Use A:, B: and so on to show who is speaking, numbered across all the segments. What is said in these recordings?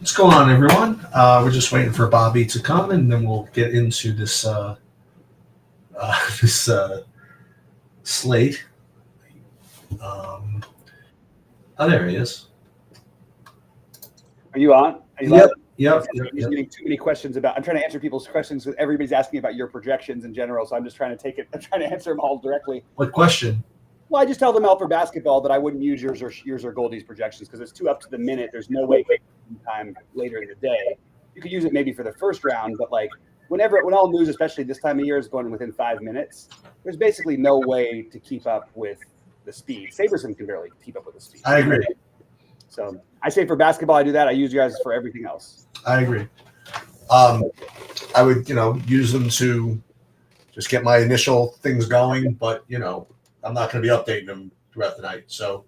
A: What's going on, everyone? We're just waiting for Bobby to come, and then we'll get into this this slate. Um, oh, there he is.
B: Are you on? Are you
A: Yep,
B: live?
A: yep,
B: I'm
A: yep,
B: just getting too many questions about. I'm trying to answer people's questions. Everybody's asking about your projections in general, so I'm just trying to take it. I'm trying to answer them all directly.
A: What question?
B: Well, I just tell them all for basketball that I wouldn't use yours or Goldie's projections because it's too up to the minute. There's no way time later in the day. You could use it maybe for the first round, but like when all news, especially this time of year, is going within 5 minutes, there's basically no way to keep up with the speed. Saberson can barely keep up with the speed.
A: I agree.
B: So I say for basketball, I do that. I use you guys for everything else.
A: I agree. I would, use them to just get my initial things going, but I'm not going to be updating them throughout the night. So,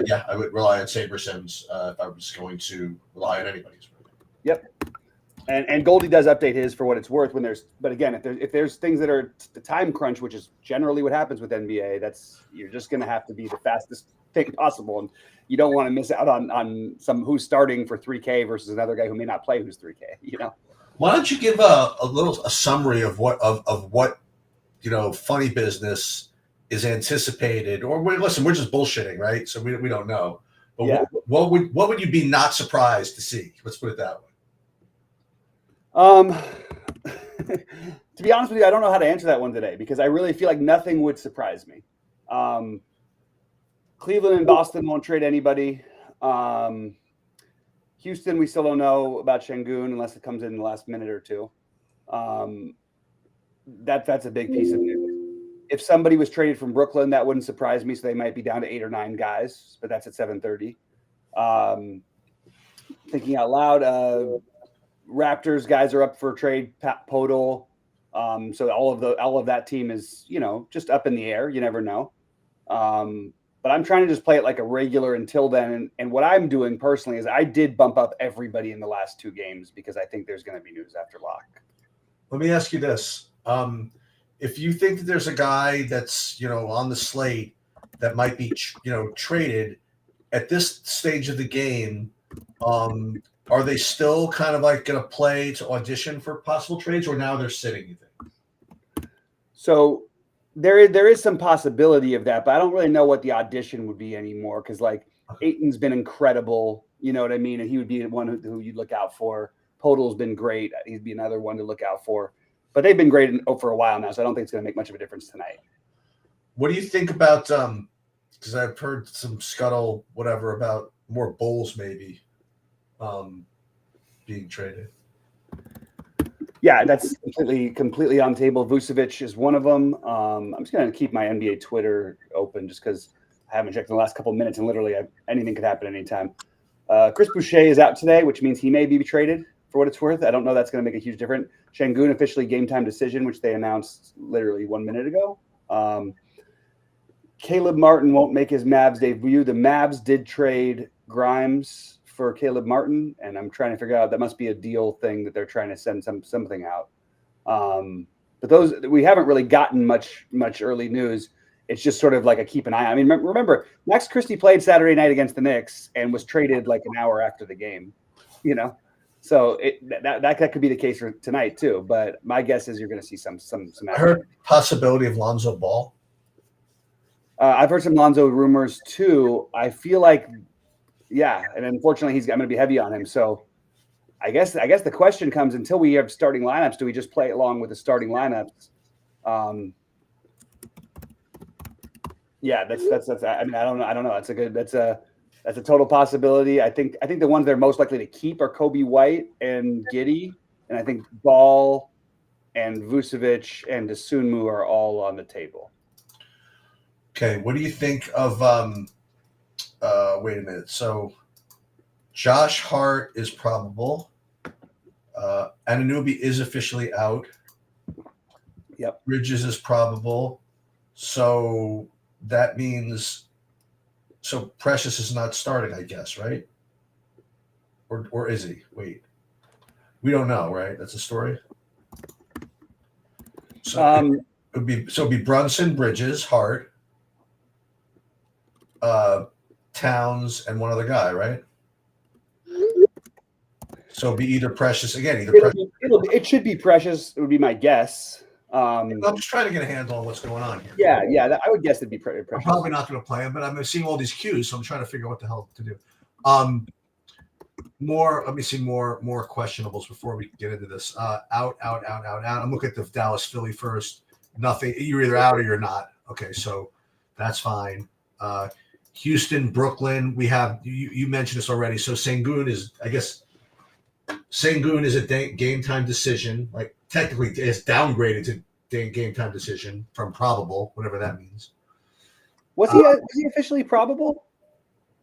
A: yeah, I would rely on Saber Sims if I was going to rely on anybody's.
B: Yep. And Goldie does update his for what it's worth when but again, if there's things that are the time crunch, which is generally what happens with NBA, you're just going to have to be the fastest thing possible. And you don't want to miss out on some who's starting for 3K versus another guy who may not play who's 3K,
A: Why don't you give a summary of what funny business is anticipated? Or we're just bullshitting, right? So we don't know. But
B: yeah.
A: what would you be not surprised to see? Let's put it that way.
B: To be honest with you, I don't know how to answer that one today because I really feel like nothing would surprise me. Cleveland and Boston won't trade anybody. Houston, we still don't know about Şengün unless it comes in the last minute or two. That's a big piece of news. If somebody was traded from Brooklyn, that wouldn't surprise me. So they might be down to 8 or 9 guys, but that's at 7:30. Thinking out loud, Raptors guys are up for trade. Podol. So all of that team is just up in the air. You never know. But I'm trying to just play it like a regular until then. And what I'm doing personally is I did bump up everybody in the last 2 games because I think there's going to be news after lock.
A: Let me ask you this. If you think that there's a guy that's, on the slate that might be, traded at this stage of the game, are they still kind of like going to play to audition for possible trades, or now they're sitting, you think?
B: So there is some possibility of that, but I don't really know what the audition would be anymore because Ayton's been incredible, you know what I mean? And he would be one who you'd look out for. Podol's been great. He'd be another one to look out for. But they've been great for a while now, so I don't think it's going to make much of a difference tonight.
A: What do you think about because I've heard some scuttle, whatever, about more Bulls maybe being traded?
B: Yeah, that's completely on the table. Vucevic is one of them. I'm just going to keep my NBA Twitter open just because I haven't checked in the last couple of minutes, and literally anything could happen anytime. Chris Boucher is out today, which means he may be traded for what it's worth. I don't know that's going to make a huge difference. Şengün officially game time decision, which they announced literally 1 minute ago. Caleb Martin won't make his Mavs debut. The Mavs did trade Grimes for Caleb Martin, and I'm trying to figure out that must be a deal thing that they're trying to send something out. But those we haven't really gotten much early news. It's just sort of like a keep an eye. I mean, remember Max Christie played Saturday night against the Knicks and was traded like an hour after the game. So that could be the case for tonight too. But my guess is you're going to see some action.
A: I heard possibility of Lonzo Ball.
B: I've heard some Lonzo rumors too. I feel like, yeah, and unfortunately, I'm going to be heavy on him. So I guess the question comes until we have starting lineups. Do we just play along with the starting lineups? Yeah, that's. I mean, I don't know. That's a total possibility. I think the ones they're most likely to keep are Kobe White and Giddey, and I think Ball and Vucevic and Dosunmu are all on the table.
A: Okay, what do you think of? Wait a minute. So, Josh Hart is probable. Anunoby is officially out.
B: Yep.
A: Bridges is probable. So that means. So Precious is not starting, I guess, right? Or is he? Wait, we don't know, right? That's a story. So it'd be Brunson, Bridges, Hart, Towns, and one other guy, right? So it'd be either Precious again,
B: It should be Precious. It would be my guess.
A: I'm just trying to get a handle on what's going on here.
B: Yeah. I would guess it'd be Precious.
A: I'm probably not going to play him, but I'm seeing all these cues, so I'm trying to figure out what the hell to do. Let me see more questionables before we get into this. Out. I'm looking at the Dallas Philly first. Nothing. You're either out or you're not. Okay, so that's fine. Houston, Brooklyn. We have you mentioned this already. So Sengun is a game time decision. Like technically, it's downgraded to game time decision from probable, whatever that means.
B: Was he officially probable?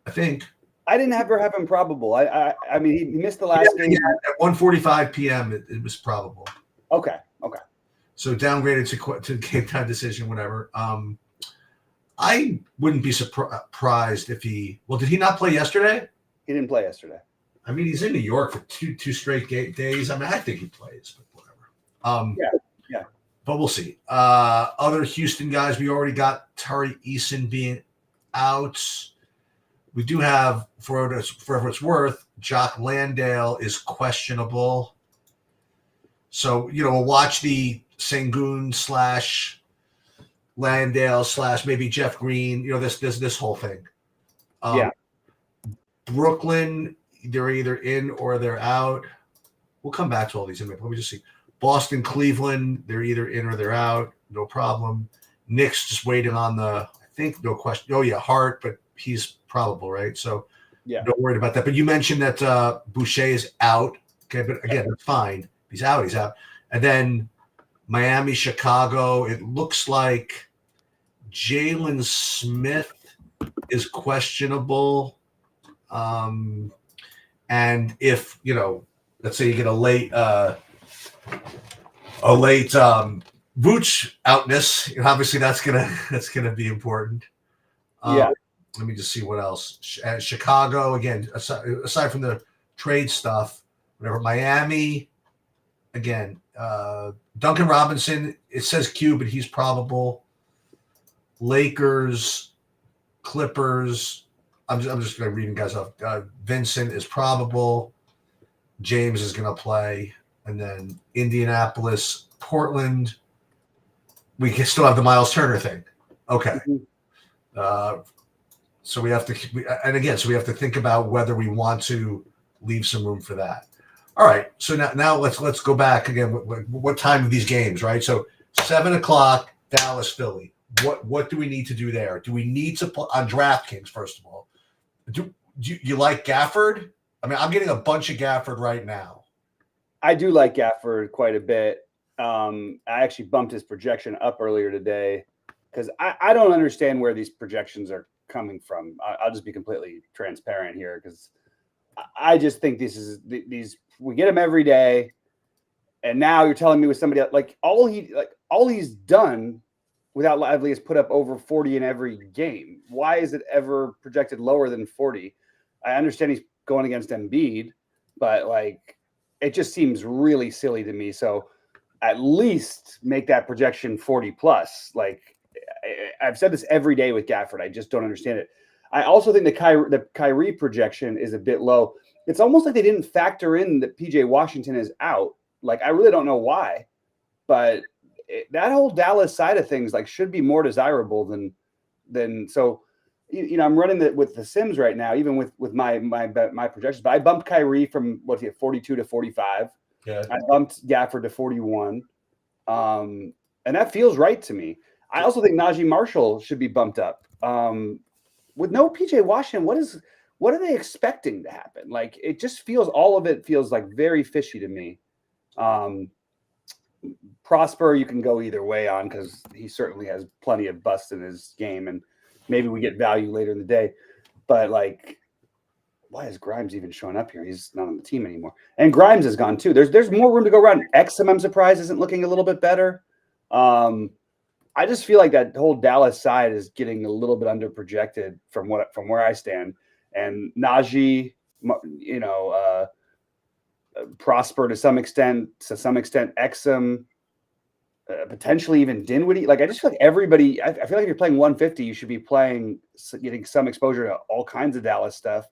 A: I think.
B: I didn't ever have him probable. I mean, he missed the last game.
A: At 1:45 p.m. It was probable.
B: Okay.
A: So downgraded to game time decision, whatever. I wouldn't be surprised if did he not play yesterday?
B: He didn't play yesterday.
A: I mean, he's in New York for two straight days. I mean, I think he plays, but whatever.
B: Yeah.
A: But we'll see. Other Houston guys, we already got Tari Eason being out. We do have, for what it's worth, Jock Landale is questionable. So, we'll watch the Sengun / Landale / maybe Jeff Green, this whole thing. Brooklyn, they're either in or they're out. We'll come back to all these in a minute. Let me just see. Boston, Cleveland, they're either in or they're out. No problem. Knicks just waiting on I think, no question. Oh, yeah, Hart, but he's probable, right? So don't worry about that. But you mentioned that Boucher is out. Okay, but again, that's fine. He's out. And then Miami, Chicago, it looks like Jalen Smith is questionable. And if, let's say you get a late Vooch outness, obviously that's gonna be important. Let me just see what else. Chicago, again, aside from the trade stuff, whatever. Miami, again, Duncan Robinson, it says Q, but he's probable. Lakers, Clippers, I'm just going to read guys off. Vincent is probable. James is going to play. And then Indianapolis, Portland. We can still have the Miles Turner thing. Okay. So we have to think about whether we want to leave some room for that. All right. So now let's go back again. What time of these games, right? So 7:00, Dallas, Philly. What do we need to do there? Do we need to put on DraftKings first of all? Do you like Gafford? I mean, I'm getting a bunch of Gafford right now.
B: I do like Gafford quite a bit. I actually bumped his projection up earlier today because I don't understand where these projections are coming from. I'll just be completely transparent here because I just think these we get him every day, and now you're telling me with somebody else, like all he's done without Lively has put up over 40 in every game. Why is it ever projected lower than 40? I understand he's going against Embiid, but it just seems really silly to me. So at least make that projection 40 plus. I've said this every day with Gafford. I just don't understand it. I also think the Kyrie projection is a bit low. It's almost like they didn't factor in that PJ Washington is out. I really don't know why, but that whole Dallas side of things should be more desirable than so. I'm running with the Sims right now, even with my projections. But I bumped Kyrie from 42 to 45.
A: Yeah.
B: I bumped Gafford to 41, and that feels right to me. I also think Najee Marshall should be bumped up. With no PJ Washington, what are they expecting to happen? It just feels, all of it feels very fishy to me. Prosper, you can go either way on because he certainly has plenty of busts in his game, and maybe we get value later in the day. But why is Grimes even showing up here? He's not on the team anymore, and Grimes is gone too. There's more room to go around. Exum, I'm surprised, isn't looking a little bit better. I just feel like that whole Dallas side is getting a little bit under projected from where I stand. And Najee, Prosper to some extent, Exum, potentially even Dinwiddie. I just feel like everybody. I feel like if you're playing 150, you should be getting some exposure to all kinds of Dallas stuff.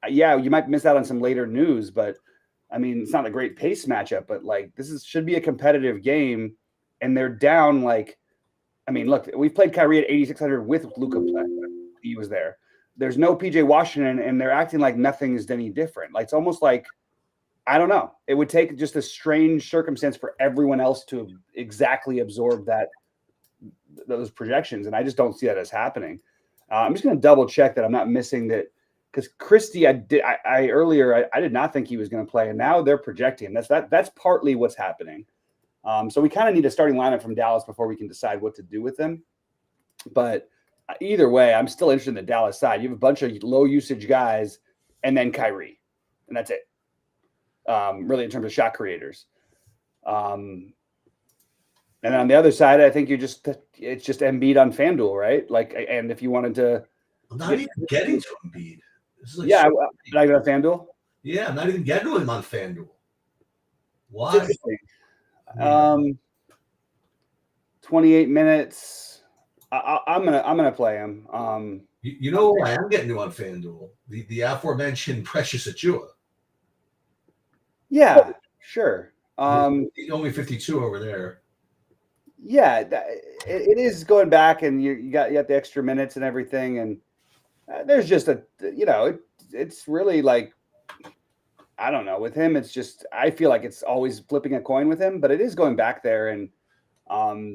B: Yeah, you might miss out on some later news, but I mean, it's not a great pace matchup, but like should be a competitive game, and they're down like, I mean, look, we've played Kyrie at 8,600 with Luka. He was there. There's no PJ Washington, and they're acting like nothing is any different. Like it's almost like, I don't know. It would take just a strange circumstance for everyone else to exactly absorb those projections, and I just don't see that as happening. I'm just going to double check that I'm not missing that, because Christie, earlier I did not think he was going to play, and now they're projecting. That's partly what's happening. So we kind of need a starting lineup from Dallas before we can decide what to do with them. But either way, I'm still interested in the Dallas side. You have a bunch of low usage guys, and then Kyrie, and that's it. Really, in terms of shot creators. And then on the other side, I think it's just Embiid on FanDuel, right? Like, and if you wanted to,
A: I'm not even getting to Embiid. This is like
B: not even on FanDuel.
A: Yeah, I'm not even getting to him on FanDuel. Why?
B: 28 minutes. I'm gonna play him.
A: You know who I am getting to on FanDuel? The aforementioned Precious Achua.
B: Yeah, sure.
A: Only 52 over there.
B: Yeah, it is going back, and you got the extra minutes and everything, and there's just it's really like, I don't know, with him, it's just, I feel like it's always flipping a coin with him, but it is going back there, and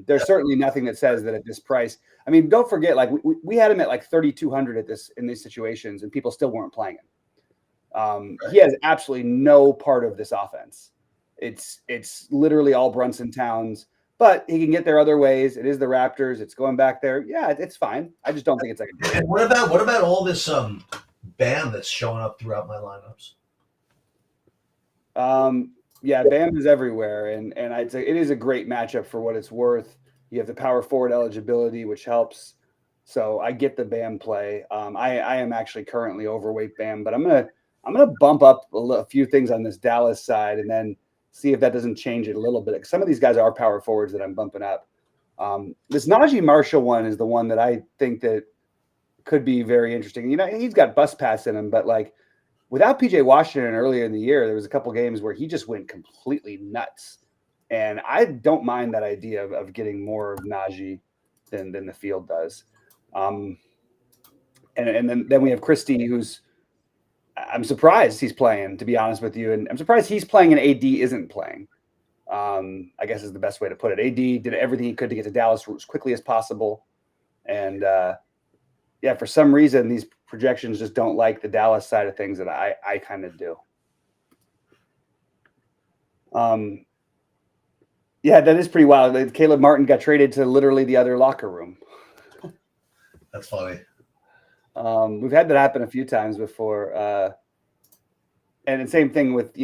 B: there's certainly nothing that says that at this price. I mean, don't forget, like we had him at like 3,200 in these situations, and people still weren't playing him. He has absolutely no part of this offense. It's literally all Brunson Towns, but he can get there other ways. It is the Raptors. It's going back there. Yeah, it's fine. I just don't think it's like a.
A: And what about all this Bam that's showing up throughout my lineups?
B: Yeah, Bam is everywhere, and I'd say it is a great matchup for what it's worth. You have the power forward eligibility, which helps. So I get the Bam play. I am actually currently overweight Bam, but I'm gonna bump up a few things on this Dallas side, and then see if that doesn't change it a little bit. Some of these guys are power forwards that I'm bumping up. This Najee Marshall one is the one that I think that could be very interesting. You know, he's got bus pass in him, but like without PJ Washington earlier in the year, there was a couple games where he just went completely nuts. And I don't mind that idea of getting more of Najee than the field does. And then we have Christie, who's, I'm surprised he's playing, to be honest with you. And I'm surprised he's playing and AD isn't playing. I guess is the best way to put it. AD did everything he could to get to Dallas as quickly as possible. And yeah, for some reason, these projections just don't like the Dallas side of things that I kind of do. Yeah, that is pretty wild. Caleb Martin got traded to literally the other locker room.
A: That's funny.
B: We've had that happen a few times before. And the same thing with,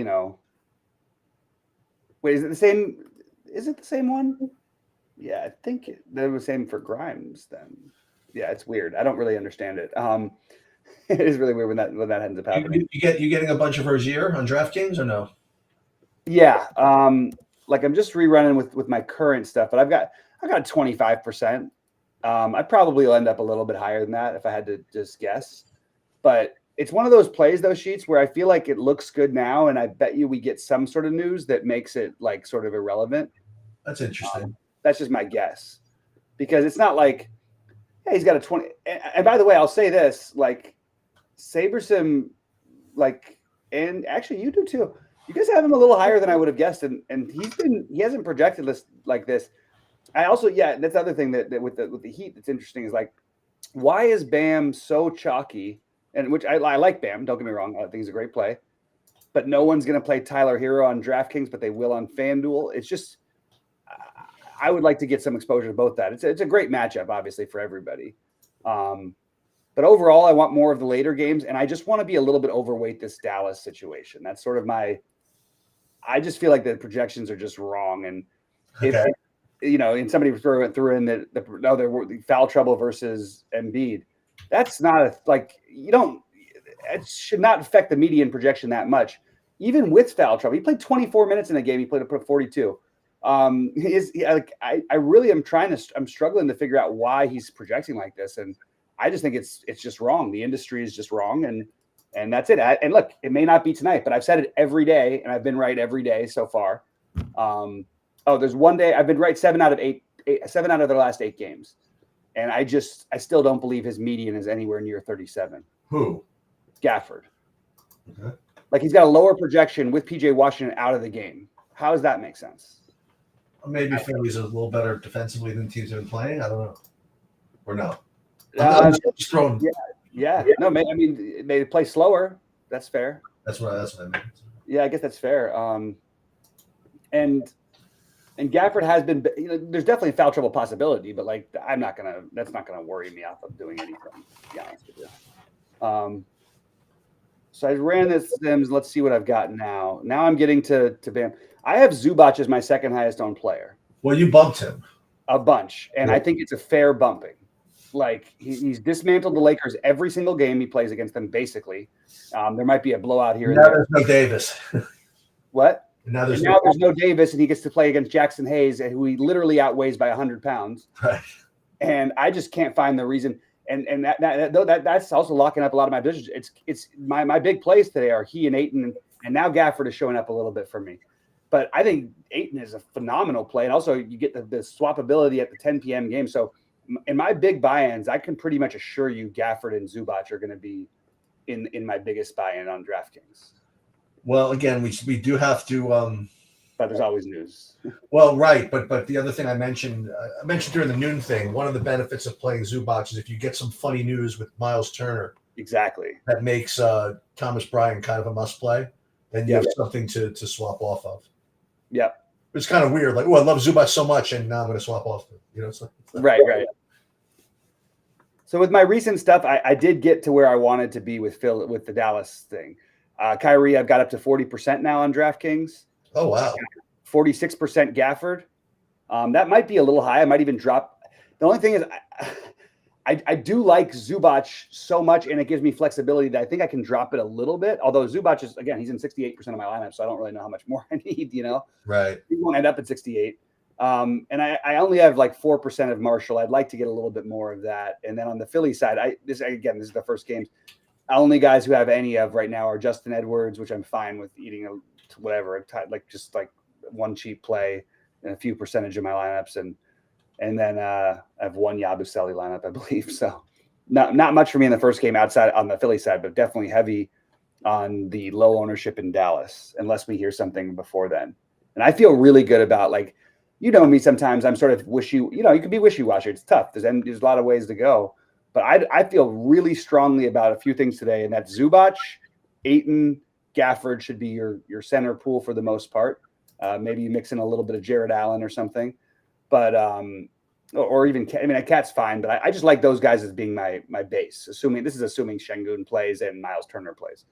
B: wait, is it the same? Is it the same one? Yeah, I think they're the same for Grimes then. Yeah, it's weird. I don't really understand it. It is really weird when that ends up happening.
A: You getting a bunch of Rozier on DraftKings or no?
B: Yeah. Like I'm just rerunning with my current stuff, but I've got 25%. I probably will end up a little bit higher than that if I had to just guess. But it's one of those plays, those sheets, where I feel like it looks good now, and I bet you we get some sort of news that makes it like sort of irrelevant.
A: That's interesting.
B: That's just my guess, because it's not like, hey, he's got a 20. And by the way, I'll say this: like Sabersim, like, and actually you do too. You guys have him a little higher than I would have guessed, and he hasn't projected this like this. I also, that's the other thing that with the Heat that's interesting is like, why is Bam so chalky? And which I like Bam, don't get me wrong, I think he's a great play, but no one's going to play Tyler Hero on DraftKings, but they will on FanDuel. It's just, I would like to get some exposure to both that. It's a great matchup, obviously, for everybody. But overall, I want more of the later games, and I just want to be a little bit overweight this Dallas situation. That's sort of I just feel like the projections are just wrong. And
A: Okay.
B: And somebody threw in the foul trouble versus Embiid. That's not it should not affect the median projection that much. Even with foul trouble, he played 24 minutes in a game. He played 42. I really am I'm struggling to figure out why he's projecting like this. And I just think it's just wrong. The industry is just wrong. And And that's it. And look, it may not be tonight, but I've said it every day, and I've been right every day so far. There's one day I've been right 7 out of the last 8 games. And I still don't believe his median is anywhere near 37.
A: Who?
B: Gafford.
A: Okay.
B: Like he's got a lower projection with PJ Washington out of the game. How does that make sense?
A: Maybe Philly's a little better defensively than teams have been playing. I don't know. Or no? I'm just throwing.
B: Yeah. No, I mean they play slower. That's fair.
A: That's what I mean.
B: Yeah, I guess that's fair. And Gafford has been. There's definitely a foul trouble possibility, but like that's not gonna worry me off of doing anything. To be honest with you. So I ran this Sims. Let's see what I've got now. Now I'm getting to Bam. I have Zubac as my second highest owned player.
A: Well, you bumped him
B: a bunch, and I think it's a fair bumping. Like he's dismantled the Lakers every single game he plays against them. Basically, there might be a blowout here.
A: Now there's no Davis.
B: What?
A: Now there's
B: no Davis, and he gets to play against Jackson Hayes, who he literally outweighs by 100 pounds.
A: Right.
B: And I just can't find the reason. And that's also locking up a lot of my positions. It's my big plays today are he and Ayton, and now Gafford is showing up a little bit for me. But I think Ayton is a phenomenal play, and also you get the swappability at the 10 p.m. game. So in my big buy-ins, I can pretty much assure you Gafford and Zubac are going to be in my biggest buy-in on DraftKings.
A: Well, again, we do have to.
B: But there's always news.
A: Well, right, but the other thing I mentioned during the noon thing, one of the benefits of playing Zubac is if you get some funny news with Miles Turner,
B: exactly,
A: that makes Thomas Bryant kind of a must play, then you have something to swap off of.
B: Yep.
A: It's kind of weird, like, I love Zubac so much, and now I'm going to swap off. It's like,
B: right. So with my recent stuff, I did get to where I wanted to be with the Dallas thing. Kyrie, I've got up to 40% now on DraftKings.
A: Oh, wow.
B: 46% Gafford. That might be a little high. I might even drop. The only thing is I do like Zubac so much, and it gives me flexibility that I think I can drop it a little bit. Although Zubac is, again, he's in 68% of my lineup, so I don't really know how much more I need,
A: Right.
B: He won't end up at 68. And I only have like 4% of Marshall. I'd like to get a little bit more of that. And then on the Philly side, this is the first games. Only guys who have any of right now are Justin Edwards, which I'm fine with eating whatever, just one cheap play and a few percentage of my lineups, and then I have one Yabusele lineup, I believe. So not much for me in the first game outside on the Philly side, but definitely heavy on the low ownership in Dallas, unless we hear something before then. And I feel really good about me. Sometimes I'm sort of you can be wishy-washy. It's tough. There's a lot of ways to go, but I feel really strongly about a few things today, and that's Zubac, Ayton, Gafford should be your center pool for the most part. Maybe you mix in a little bit of Jared Allen or something, but or even Cat's fine. But I just like those guys as being my base. Assuming Şengün plays and Miles Turner plays.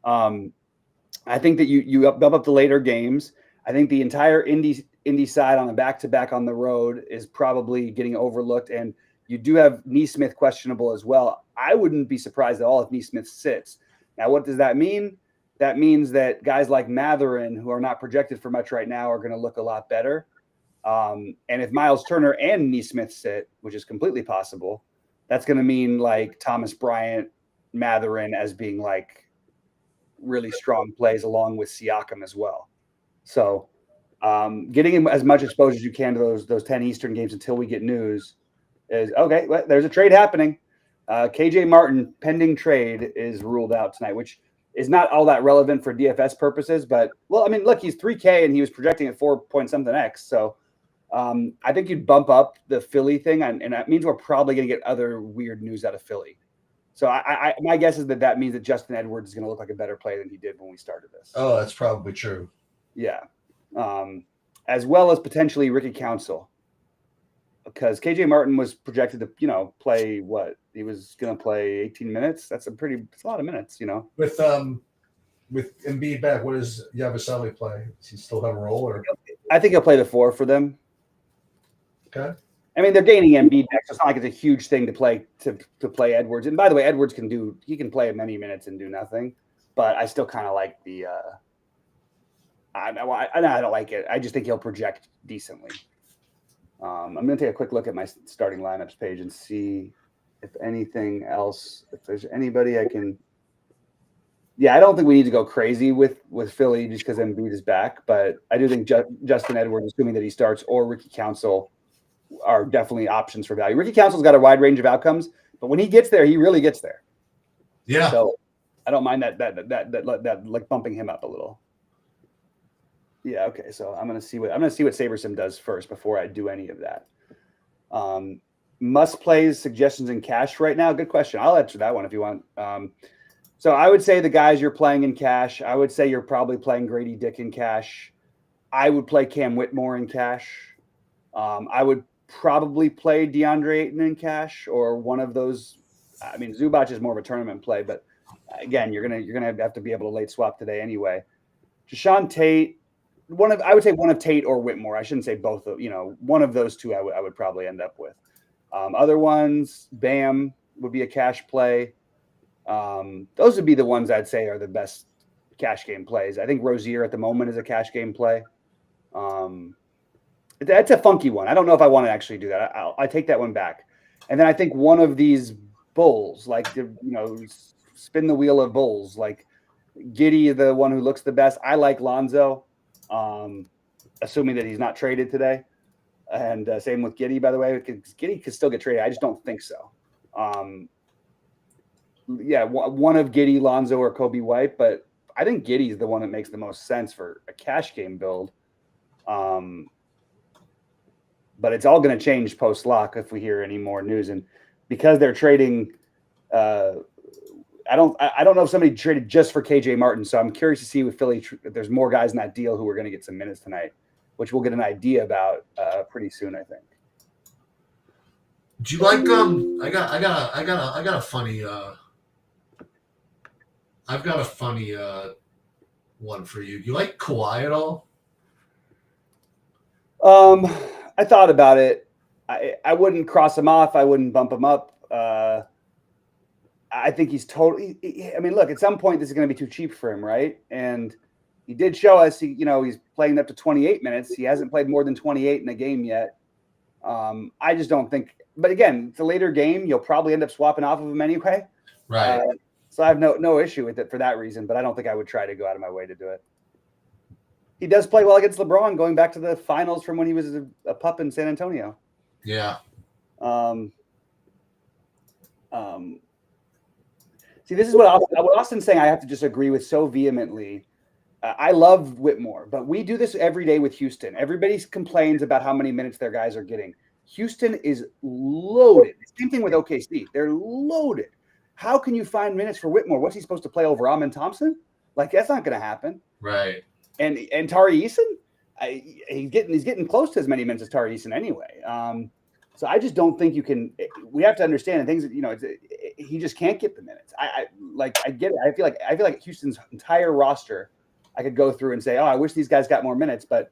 B: I think that you bump up the later games. I think the entire Indy side on a back-to-back on the road is probably getting overlooked, and you do have Nesmith questionable as well. I wouldn't be surprised at all if Nesmith sits. Now, what does that mean? That means that guys like Mathurin, who are not projected for much right now, are going to look a lot better. And if Miles Turner and Nesmith sit, which is completely possible, that's going to mean like Thomas Bryant, Mathurin as being like really strong plays along with Siakam as well. So getting him as much exposure as you can to those 10 Eastern games until we get news is okay. Well, there's a trade happening. KJ Martin pending trade is ruled out tonight, which is not all that relevant for DFS purposes, but look, he's 3K and he was projecting at 4 point something X. So I think you'd bump up the Philly thing, and that means we're probably going to get other weird news out of Philly. So my guess is that means that Justin Edwards is going to look like a better player than he did when we started this.
A: Oh, that's probably true.
B: Yeah. As well as potentially Ricky Council, because KJ Martin was projected to, play what? He was going to play 18 minutes. That's a lot of minutes,
A: With Embiid back, what does Yabusele play? Does he still have a role? Or
B: I think he'll play the 4 for them.
A: Okay.
B: I mean, they're gaining Embiid back, so it's not like it's a huge thing to play Edwards. And by the way, Edwards he can play many minutes and do nothing, but I still kind of like the. I don't like it. I just think he'll project decently. I'm going to take a quick look at my starting lineups page and see if anything else, if there's anybody I can Yeah, I don't think we need to go crazy with Philly just because Embiid is back, but I do think Justin Edwards, assuming that he starts, or Ricky Council are definitely options for value. Ricky Council's got a wide range of outcomes, but when he gets there, he really gets there.
A: Yeah.
B: So I don't mind that like bumping him up a little. Yeah. Okay. So I'm gonna see what SaberSim does first before I do any of that. Must plays, suggestions in cash right now. Good question. I'll answer that one if you want. So I would say the guys you're playing in cash. I would say you're probably playing Grady Dick in cash. I would play Cam Whitmore in cash. I would probably play DeAndre Ayton in cash or one of those. I mean, Zubac is more of a tournament play, but again, you're gonna have to be able to late swap today anyway. Deshaun Tate, I would say one of Tate or Whitmore. I shouldn't say both of, one of those two I would probably end up with. Other ones, Bam would be a cash play. Those would be the ones I'd say are the best cash game plays. I think Rozier at the moment is a cash game play. That's a funky one. I don't know if I want to actually do that. I take that one back. And then I think one of these bulls, like, spin the wheel of bulls, like Giddey, the one who looks the best. I like Lonzo, assuming that he's not traded today. And same with Giddey, by the way, because Giddey could still get traded. I just don't think so. Yeah, one of Giddey, Lonzo, or Kobe White, but I think Giddey is the one that makes the most sense for a cash game build. But it's all going to change post lock if we hear any more news, and because they're trading, I don't know if somebody traded just for KJ Martin, so I'm curious to see with Philly if there's more guys in that deal who are going to get some minutes tonight, which we'll get an idea about pretty soon, I think.
A: Do you like I got a funny I've got a funny one for you. Do you like Kawhi at all?
B: I thought about it. I wouldn't cross him off. I wouldn't bump him up. I think he's totally. I mean, look, at some point this is going to be too cheap for him, right? And he did show us. He's playing up to 28 minutes. He hasn't played more than 28 in a game yet. I just don't think. But again, it's a later game. You'll probably end up swapping off of him anyway.
A: Right.
B: So I have no issue with it for that reason. But I don't think I would try to go out of my way to do it. He does play well against LeBron, going back to the finals from when he was a pup in San Antonio.
A: Yeah.
B: See, this is what Austin's saying. I have to just agree with so vehemently. I love Whitmore, but we do this every day with Houston. Everybody complains about how many minutes their guys are getting. Houston is loaded. Same thing with OKC. They're loaded. How can you find minutes for Whitmore? What's he supposed to play over Amin Thompson? Like, that's not going to happen.
A: Right.
B: And Tari Eason, he's getting close to as many minutes as Tari Eason anyway. So I just don't think you can. We have to understand and things that he just can't get the minutes. I get it. I feel like Houston's entire roster, I could go through and say, oh, I wish these guys got more minutes, but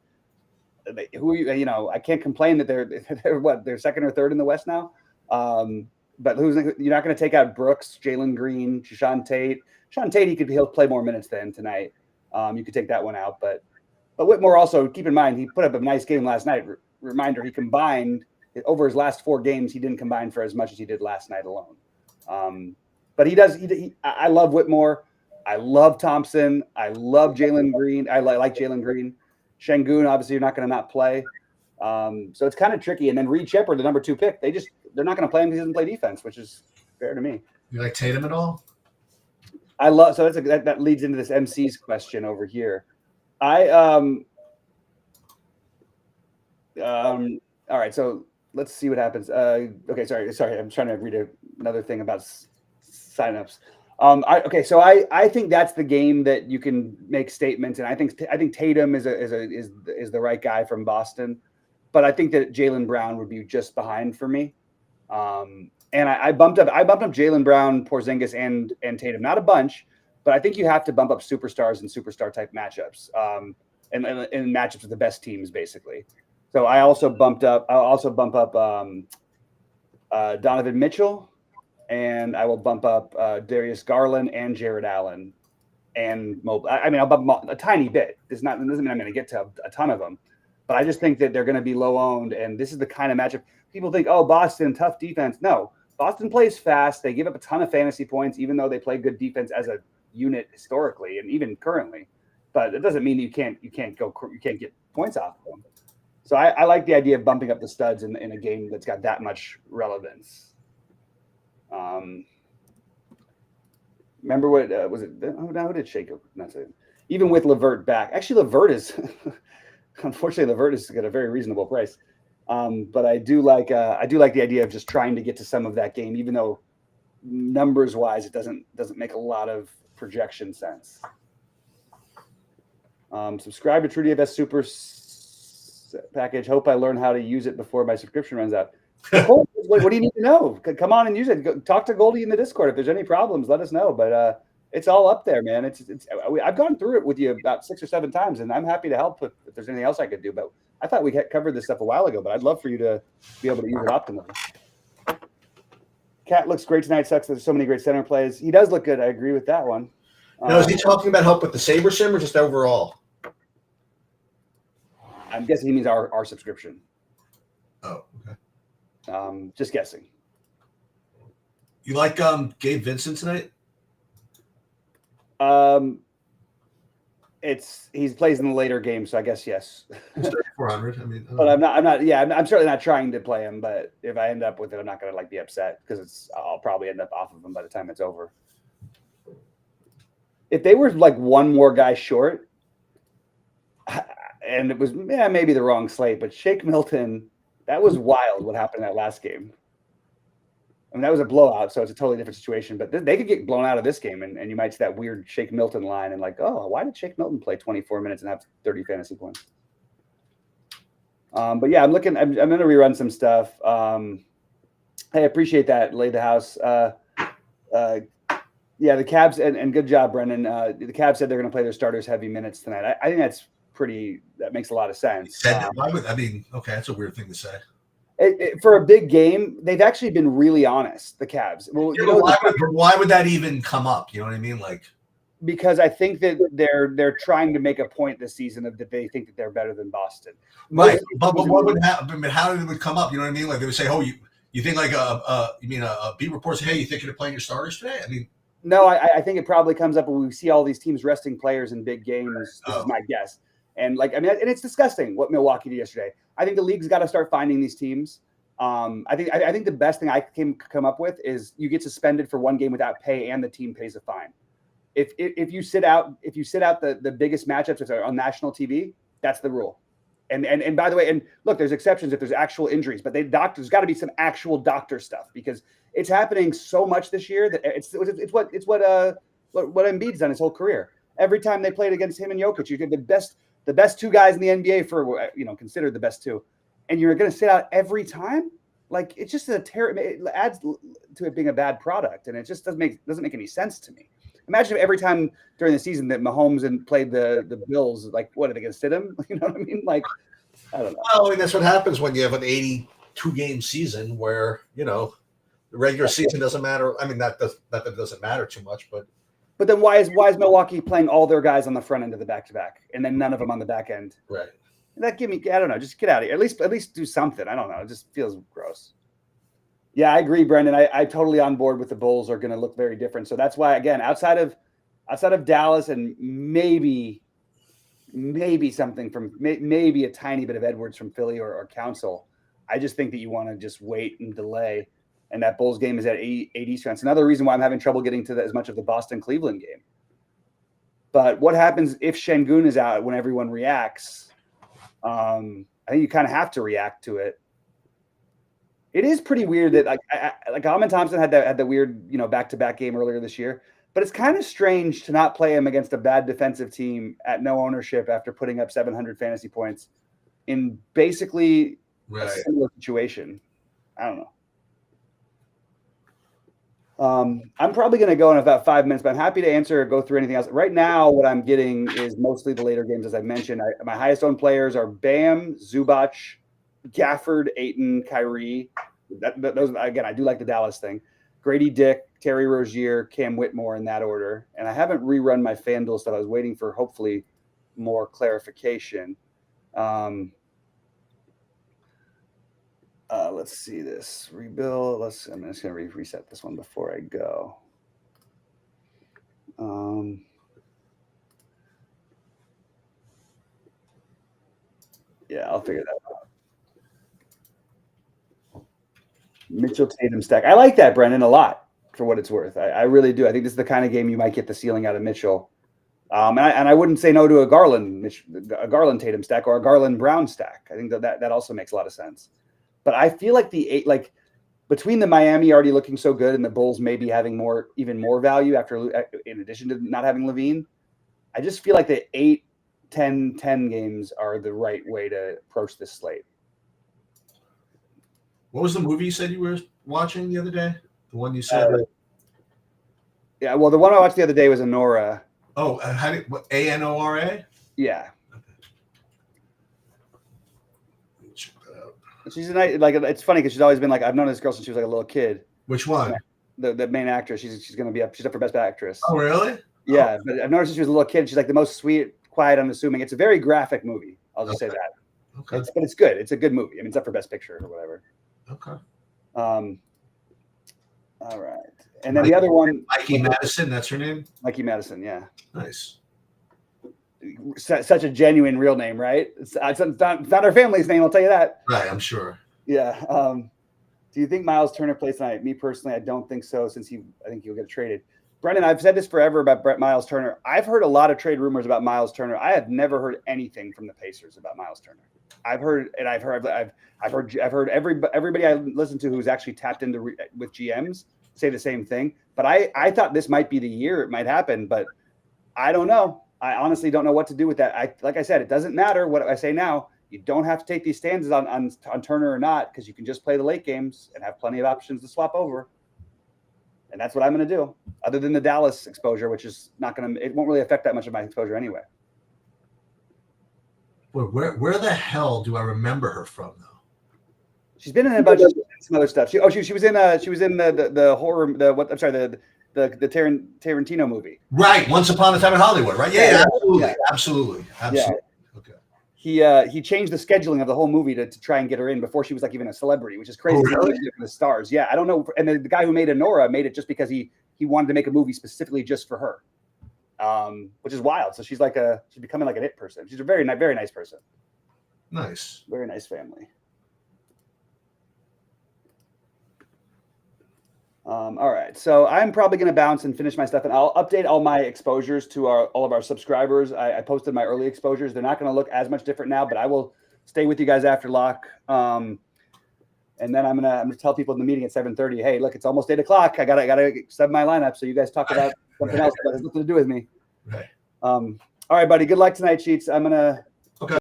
B: I can't complain that they're second or third in the West now. But you're not going to take out Brooks, Jalen Green, Deshaun Tate. Deshaun Tate, he'll play more minutes than tonight. You could take that one out, but Whitmore also, keep in mind, he put up a nice game last night. Reminder, he combined over his last 4 games. He didn't combine for as much as he did last night alone. But he does. I love Whitmore. I love Thompson. I love Jalen Green. I like Jalen Green. Şengün, obviously, you're not going to not play. So it's kind of tricky. And then Reed Shepherd, the number 2 pick, they're not going to play him because he doesn't play defense, which is fair to me.
A: You like Tatum at all?
B: So that leads into this MC's question over here. All right, so let's see what happens. Okay, sorry, I'm trying to read another thing about signups. So I think that's the game that you can make statements, and I think Tatum is the right guy from Boston, but I think that Jaylen Brown would be just behind for me. And I bumped up Jaylen Brown, Porzingis, and Tatum. Not a bunch, but I think you have to bump up superstars and superstar type matchups, and matchups with the best teams, basically. So I'll also bump up Donovan Mitchell, and I will bump up Darius Garland and Jared Allen and Mobley. I mean, I'll bump them a tiny bit. It doesn't mean I'm going to get to a ton of them, but I just think that they're going to be low owned, and this is the kind of matchup people think, oh, Boston, tough defense. No. Boston plays fast. They give up a ton of fantasy points, even though they play good defense as a unit historically and even currently, but it doesn't mean you can't get points off of them. So I like the idea of bumping up the studs in a game that's got that much relevance. Remember what was it? Oh, no, who did Shake? That's it. Even with Levert back, actually Levert is unfortunately Levert is at a very reasonable price. But I do like the idea of just trying to get to some of that game, even though numbers wise it doesn't make a lot of projection sense. Subscribe to TrueDFS Super package. Hope I learn how to use it before my subscription runs out. What do you need to know? Come on and use it. Talk to Goldie in the Discord. If there's any problems, let us know. But it's all up there, man. I've gone through it with you about 6 or 7 times, and I'm happy to help if there's anything else I could do. But I thought we had covered this stuff a while ago, but I'd love for you to be able to use it optimally. Cat looks great tonight. Sucks there's so many great center plays. He does look good. I agree with that one.
A: Now, is he talking about help with the Saber Sim or just overall?
B: I'm guessing he means our subscription.
A: Oh, okay.
B: Just guessing.
A: You like Gabe Vincent tonight?
B: He plays in the later game, so I guess yes.
A: 3,400. I mean,
B: but I'm not. Yeah, I'm certainly not trying to play him. But if I end up with it, I'm not going to be upset because I'll probably end up off of him by the time it's over. If they were one more guy short, and it was maybe the wrong slate, but Shake Milton, that was wild. What happened in that last game? I mean, that was a blowout, so it's a totally different situation. But they could get blown out of this game, and you might see that weird Shake Milton line and oh, why did Shake Milton play 24 minutes and have 30 fantasy points? But yeah, I'm going to rerun some stuff. Hey, I appreciate that. Lay the house. Yeah, the Cavs and good job, Brendan. The Cavs said they're going to play their starters heavy minutes tonight. I think that makes a lot of sense.
A: Why would okay, that's a weird thing to say.
B: For a big game, they've actually been really honest. The Cavs. Well,
A: why would that even come up? You know what I mean?
B: Because I think that they're trying to make a point this season that they think that they're better than Boston.
A: Right, but what would happen? How did it would come up? You know what I mean? They would say, "Oh, you think you mean a beat report say, hey, you thinking of playing your starters today?" I mean.
B: No, I think it probably comes up when we see all these teams resting players in big games. This is my guess. And and it's disgusting what Milwaukee did yesterday. I think the league's got to start finding these teams. I think the best thing I can come up with is you get suspended for one game without pay and the team pays a fine. If you sit out the biggest matchups on national TV, that's the rule. And by the way, and look, there's exceptions if there's actual injuries, but there's got to be some actual doctor stuff because it's happening so much this year that it's what Embiid's done his whole career. Every time they played against him and Jokic, you get the best 2 guys in the NBA for considered the best 2, and you're going to sit out every time. It's just it adds to it being a bad product, and it just doesn't make any sense to me. Imagine if every time during the season that Mahomes and played the Bills, what are they going to sit him? You know what I mean? I don't know.
A: Well, I mean, that's what happens when you have an 82-game season where the regular season doesn't matter. I mean, that doesn't matter too much, but
B: then why is Milwaukee playing all their guys on the front end of the back-to-back and then none of them on the back end?
A: Right.
B: I don't know. Just get out of here. At least do something. I don't know. It just feels gross. Yeah, I agree, Brendan. I totally on board with the Bulls are going to look very different. So that's why, again, outside of Dallas and maybe something from maybe a tiny bit of Edwards from Philly or Council, I just think that you want to just wait and delay. And that Bulls game is at 8 Eastern. That's another reason why I'm having trouble getting to as much of the Boston-Cleveland game. But what happens if Şengün is out when everyone reacts? I think you kind of have to react to it. It is pretty weird that Alman Thompson had the weird back-to-back game earlier this year, but it's kind of strange to not play him against a bad defensive team at no ownership after putting up 700 fantasy points in basically a similar situation. I don't know. I'm probably going to go in about 5 minutes, but I'm happy to answer or go through anything else. Right now, what I'm getting is mostly the later games, as I mentioned. My highest owned players are Bam, Zubac, Gafford, Ayton, Kyrie. Those again, I do like the Dallas thing. Grady Dick, Terry Rozier, Cam Whitmore in that order. And I haven't rerun my FanDuel stuff. I was waiting for hopefully more clarification. Let's see this rebuild. I'm just going to reset this one before I go. Yeah, I'll figure that out. Mitchell Tatum stack. I like that, Brendan, a lot for what it's worth. I really do. I think this is the kind of game you might get the ceiling out of Mitchell. And I wouldn't say no to a Garland Tatum stack or a Garland Brown stack. I think that also makes a lot of sense. But I feel like between the Miami already looking so good and the Bulls maybe having even more value in addition to not having Levine, I just feel like the 8, 10 games are the right way to approach this slate.
A: What was the movie you said you were watching the other day? The one you said?
B: Yeah, well, the one I watched the other day was Anora.
A: Oh, Anora?
B: Yeah.
A: Check that out.
B: She's a nice, like, it's funny because she's always been like, I've known this girl since she was like a little kid.
A: Which one?
B: The main actress. She's gonna be up. She's up for Best Actress.
A: Oh, really?
B: Yeah, but I've noticed since she was a little kid. She's like the most sweet, quiet, unassuming. It's a very graphic movie. I'll just say that.
A: Okay.
B: But it's good. It's a good movie. I mean, it's up for Best Picture or whatever.
A: Okay.
B: All right. And then the other one,
A: Mikey Madison, that's her name?
B: Mikey Madison, yeah.
A: Nice.
B: Such a genuine real name, right? It's not her family's name, I'll tell you that.
A: Right, I'm sure.
B: Yeah. Do you think Miles Turner plays tonight? Me personally, I don't think so, since I think he'll get traded. Brendan, I've said this forever about Miles Turner. I've heard a lot of trade rumors about Miles Turner. I have never heard anything from the Pacers about Miles Turner. I've heard everybody I listen to who's actually tapped into with GMs say the same thing. But I thought this might be the year it might happen, but I don't know. I honestly don't know what to do with that. Like I said, it doesn't matter what I say now. You don't have to take these stances on Turner or not, because you can just play the late games and have plenty of options to swap over. And that's what I'm going to do, other than the Dallas exposure, which is it won't really affect that much of my exposure anyway.
A: Where the hell do I remember her from, though?
B: She's been in a bunch of some other stuff. She was in the horror the Tarantino movie.
A: Right, Once Upon a Time in Hollywood, right? Yeah. Absolutely.
B: Yeah.
A: Okay.
B: He changed the scheduling of the whole movie to try and get her in before she was like even a celebrity, which is crazy.
A: Oh, really?
B: For the stars. Yeah, I don't know. And the guy who made Anora made it just because he wanted to make a movie specifically just for her, which is wild. So she's becoming like an it person. She's a very nice person.
A: Nice.
B: Very nice family. All right, so I'm probably going to bounce and finish my stuff, and I'll update all my exposures to all of our subscribers. I posted my early exposures. They're not going to look as much different now, but I will stay with you guys after lock. And then I'm gonna tell people in the meeting at 7:30. Hey, look, it's almost 8 o'clock. I gotta sub my lineup, so you guys talk about something else that has nothing to do with me.
A: Right.
B: All right, buddy. Good luck tonight, Cheats. I'm gonna